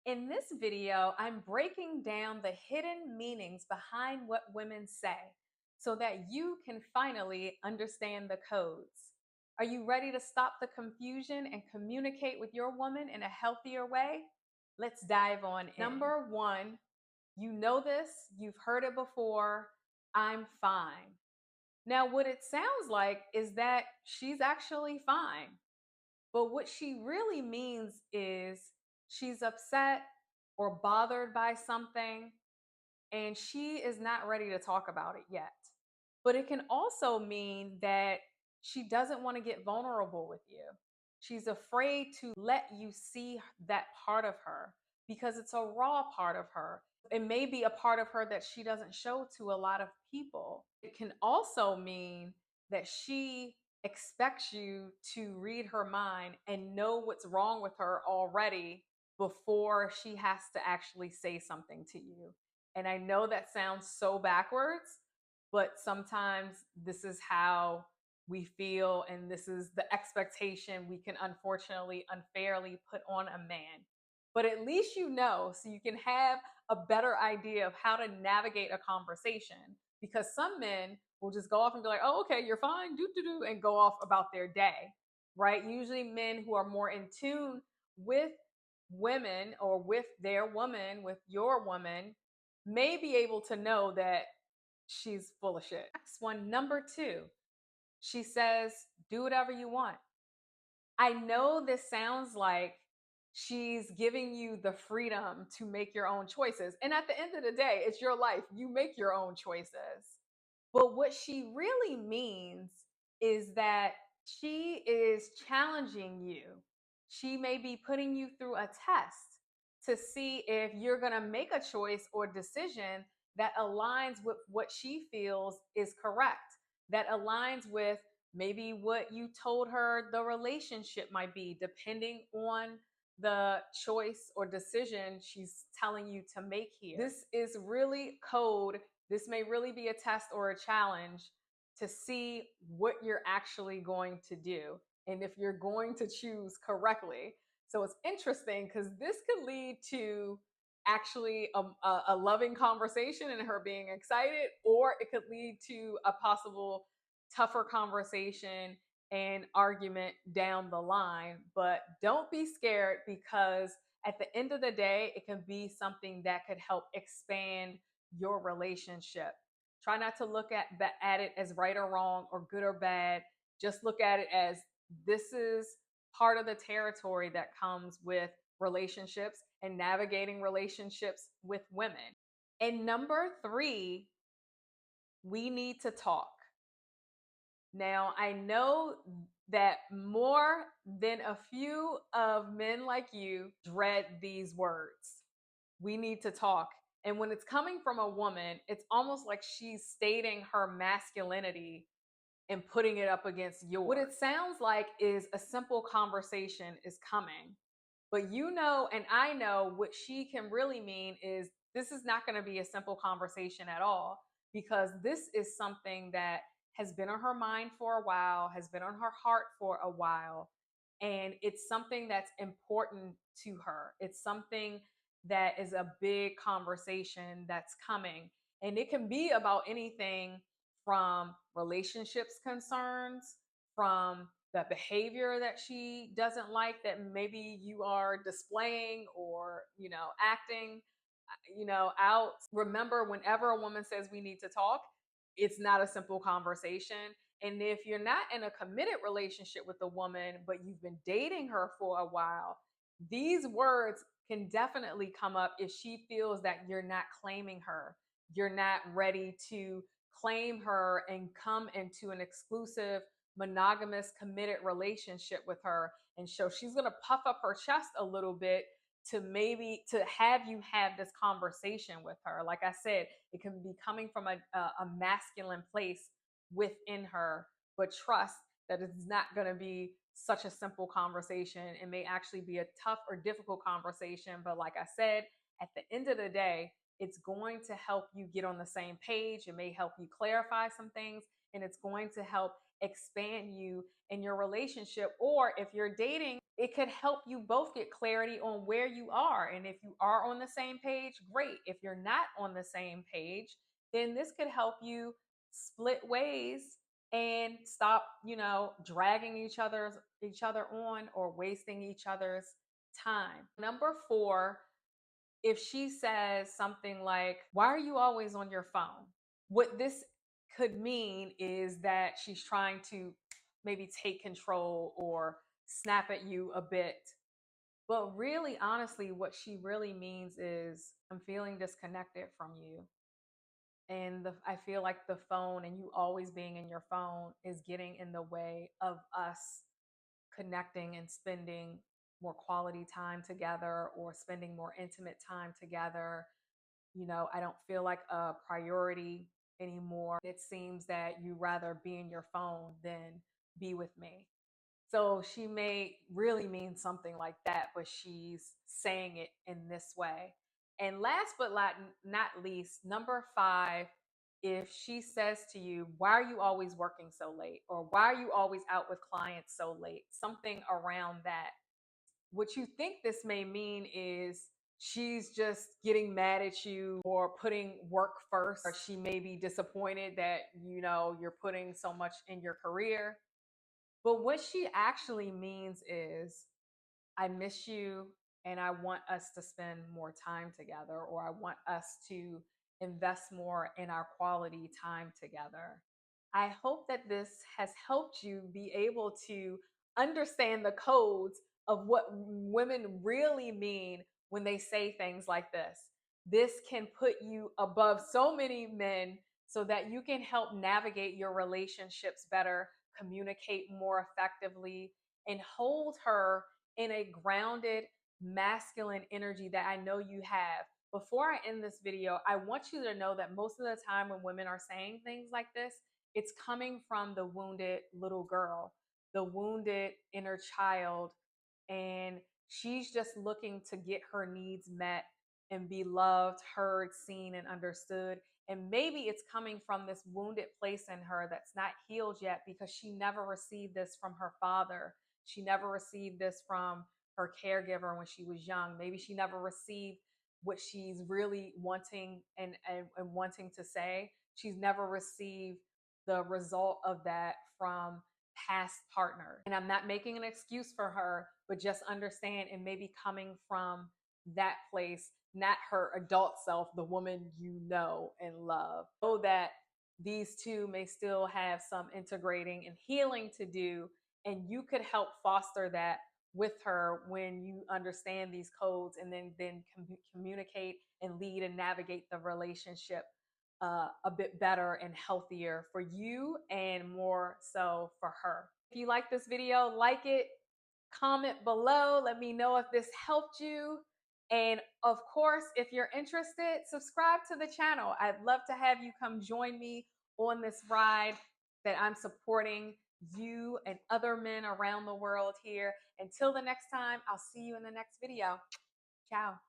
In this video, I'm breaking down the hidden meanings behind what women say so that you can finally understand the codes. Are you ready to stop the confusion and communicate with your woman in a healthier way? Let's dive on in. Number one, you know this, you've heard it before. I'm fine. Now, what it sounds like is that she's actually fine. But what she really means is she's upset or bothered by something and she is not ready to talk about it yet. But it can also mean that she doesn't want to get vulnerable with you. She's afraid to let you see that part of her because it's a raw part of her. It may be a part of her that she doesn't show to a lot of people. It can also mean that she expects you to read her mind and know what's wrong with her already before she has to actually say something to you. And I know that sounds so backwards, but sometimes this is how we feel, and this is the expectation we can unfortunately unfairly put on a man. But at least you know, so you can have a better idea of how to navigate a conversation. Because some men will just go off and be like, oh, okay, you're fine, and go off about their day, right? Usually men who are more in tune with women or with their woman, with your woman, may be able to know that she's full of shit. Next one, number two, she says, do whatever you want. I know this sounds like she's giving you the freedom to make your own choices. And at the end of the day, it's your life. You make your own choices. But what she really means is that she is challenging you. She may be putting you through a test to see if you're going to make a choice or decision that aligns with what she feels is correct, that aligns with maybe what you told her the relationship might be, depending on the choice or decision she's telling you to make here. This is really code. This may really be a test or a challenge to see what you're actually going to do and if you're going to choose correctly. So it's interesting because this could lead to actually a loving conversation and her being excited, or it could lead to a possible tougher conversation and argument down the line. But don't be scared, because at the end of the day, it can be something that could help expand your relationship. Try not to look at it as right or wrong or good or bad. Just look at it as this is part of the territory that comes with relationships and navigating relationships with women. And number three, we need to talk. Now, I know that more than a few of men like you dread these words. We need to talk. And when it's coming from a woman, it's almost like she's stating her masculinity and putting it up against yours. What it sounds like is a simple conversation is coming. But you know, and I know what she can really mean is this is not going to be a simple conversation at all, because this is something that has been on her mind for a while, has been on her heart for a while. And it's something that's important to her. It's something that is a big conversation that's coming. And it can be about anything from relationships concerns, from the behavior that she doesn't like that maybe you are displaying or, acting, out. Remember, whenever a woman says we need to talk, it's not a simple conversation. And if you're not in a committed relationship with a woman, but you've been dating her for a while, these words can definitely come up if she feels that you're not claiming her. You're not ready to claim her and come into an exclusive, monogamous, committed relationship with her. And so she's going to puff up her chest a little bit to maybe to have you have this conversation with her. Like I said, it can be coming from a masculine place within her, but trust that it's not going to be such a simple conversation. It may actually be a tough or difficult conversation, but like I said, at the end of the day, it's going to help you get on the same page. It may help you clarify some things, and it's going to help expand you in your relationship. Or if you're dating, it could help you both get clarity on where you are. And if you are on the same page, great. If you're not on the same page, then this could help you split ways and stop, dragging each other on or wasting each other's time. Number 4, if she says something like, "Why are you always on your phone?" What this could mean is that she's trying to maybe take control or snap at you a bit. But really, honestly, what she really means is, "I'm feeling disconnected from you." And I feel like the phone and you always being in your phone is getting in the way of us connecting and spending more quality time together or spending more intimate time together. I don't feel like a priority anymore. It seems that you rather be in your phone than be with me. So she may really mean something like that, but she's saying it in this way. And last but not least, number 5, if she says to you, "Why are you always working so late?" or "Why are you always out with clients so late?" Something around that. What you think this may mean is she's just getting mad at you or putting work first, or she may be disappointed that you're putting so much in your career. But what she actually means is, "I miss you and I want us to spend more time together," or "I want us to invest more in our quality time together." I hope that this has helped you be able to understand the codes of what women really mean when they say things like this. This can put you above so many men so that you can help navigate your relationships better, communicate more effectively, and hold her in a grounded, masculine energy that I know you have. Before I end this video, I want you to know that most of the time when women are saying things like this, it's coming from the wounded little girl, the wounded inner child, and she's just looking to get her needs met and be loved, heard, seen, and understood. And maybe it's coming from this wounded place in her that's not healed yet because she never received this from her father. She never received this from her caregiver when she was young. Maybe she never received what she's really wanting and wanting to say. She's never received the result of that from past partners. And I'm not making an excuse for her, but just understand it may be coming from that place, not her adult self, the woman you know and love. Know that these two may still have some integrating and healing to do, and you could help foster that with her when you understand these codes, and then communicate and lead and navigate the relationship a bit better and healthier for you and more so for her. If you like this video, like it, comment below, let me know if this helped you. And of course, if you're interested, subscribe to the channel. I'd love to have you come join me on this ride that I'm supporting you and other men around the world here. Until the next time, I'll see you in the next video. Ciao.